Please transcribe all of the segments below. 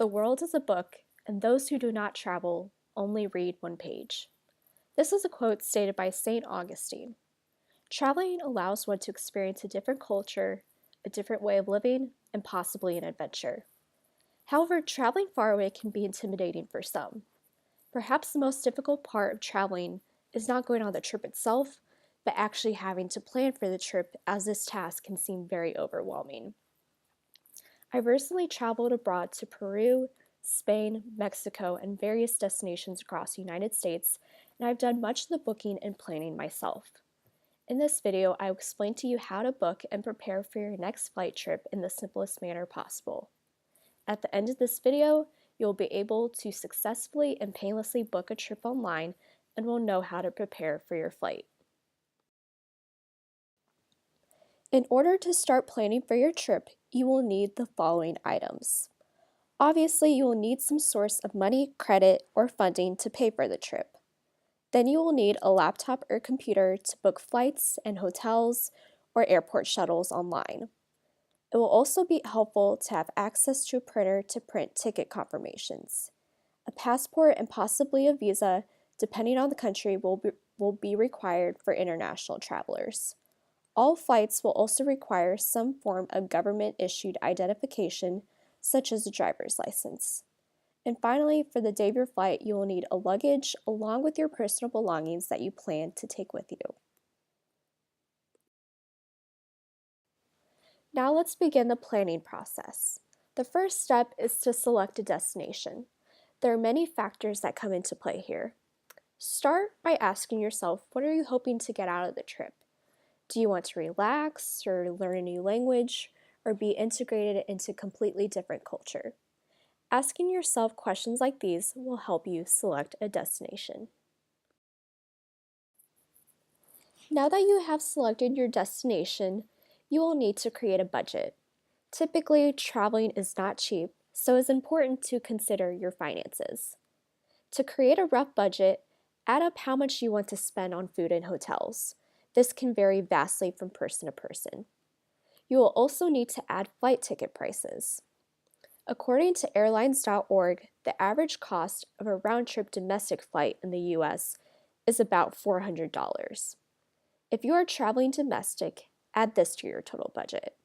The world is a book, and those who do not travel only read one page. This is a quote stated by St. Augustine. Traveling allows one to experience a different culture, a different way of living, and possibly an adventure. However, traveling far away can be intimidating for some. Perhaps the most difficult part of traveling is not going on the trip itself, but actually having to plan for the trip, as this task can seem very overwhelming. I recently traveled abroad to Peru, Spain, Mexico, and various destinations across the United States, and I've done much of the booking and planning myself. In this video, I will explain to you how to book and prepare for your next flight trip in the simplest manner possible. At the end of this video, you'll be able to successfully and painlessly book a trip online and will know how to prepare for your flight. In order to start planning for your trip, you will need the following items. Obviously, you will need some source of money, credit, or funding to pay for the trip. Then you will need a laptop or computer to book flights and hotels or airport shuttles online. It will also be helpful to have access to a printer to print ticket confirmations. A passport and possibly a visa, depending on the country, will be required for international travelers. All flights will also require some form of government-issued identification, such as a driver's license. And finally, for the day of your flight, you will need a luggage along with your personal belongings that you plan to take with you. Now let's begin the planning process. The first step is to select a destination. There are many factors that come into play here. Start by asking yourself, what are you hoping to get out of the trip? Do you want to relax or learn a new language or be integrated into a completely different culture? Asking yourself questions like these will help you select a destination. Now that you have selected your destination, you will need to create a budget. Typically, traveling is not cheap, so it's important to consider your finances. To create a rough budget, add up how much you want to spend on food and hotels. This can vary vastly from person to person. You will also need to add flight ticket prices. According to airlines.org, the average cost of a round-trip domestic flight in the US is about $400. If you are traveling domestic, add this to your total budget.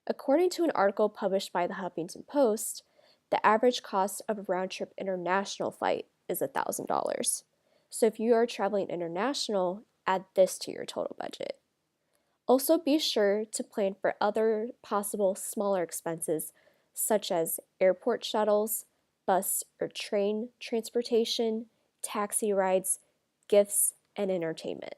According to an article published by the Huffington Post, the average cost of a round-trip international flight is $1,000. So if you are traveling international, add this to your total budget. Also be sure to plan for other possible smaller expenses such as airport shuttles, bus or train transportation, taxi rides, gifts, and entertainment.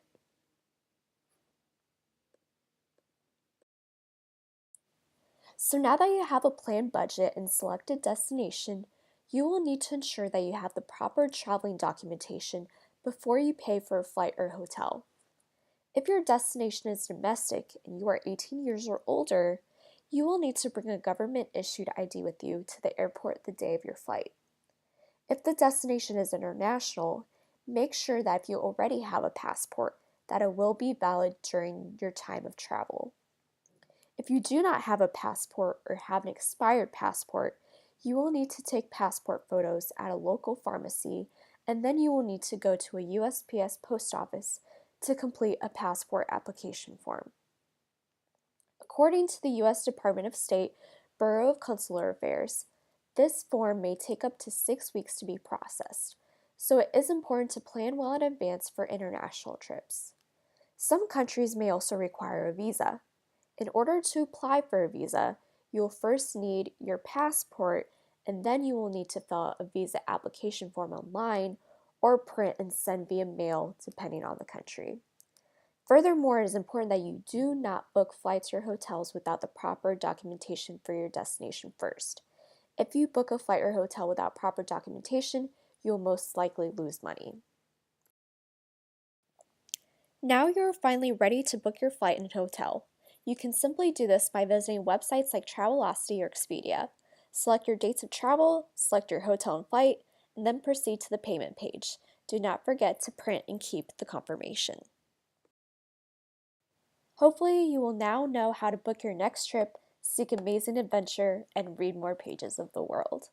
So now that you have a planned budget and selected destination, you will need to ensure that you have the proper traveling documentation before you pay for a flight or hotel. If your destination is domestic and you are 18 years or older, you will need to bring a government-issued ID with you to the airport the day of your flight. If the destination is international, make sure that if you already have a passport, that it will be valid during your time of travel. If you do not have a passport or have an expired passport, you will need to take passport photos at a local pharmacy, and then you will need to go to a USPS post office to complete a passport application form. According to the U.S. Department of State, Bureau of Consular Affairs, this form may take up to 6 weeks to be processed, so it is important to plan well in advance for international trips. Some countries may also require a visa. In order to apply for a visa, you will first need your passport, and then you will need to fill out a visa application form online or print and send via mail depending on the country. Furthermore, it is important that you do not book flights or hotels without the proper documentation for your destination first. If you book a flight or hotel without proper documentation, you will most likely lose money. Now you're finally ready to book your flight and hotel. You can simply do this by visiting websites like Travelocity or Expedia. Select your dates of travel, select your hotel and flight, and then proceed to the payment page. Do not forget to print and keep the confirmation. Hopefully, you will now know how to book your next trip, seek amazing adventure, and read more pages of the world.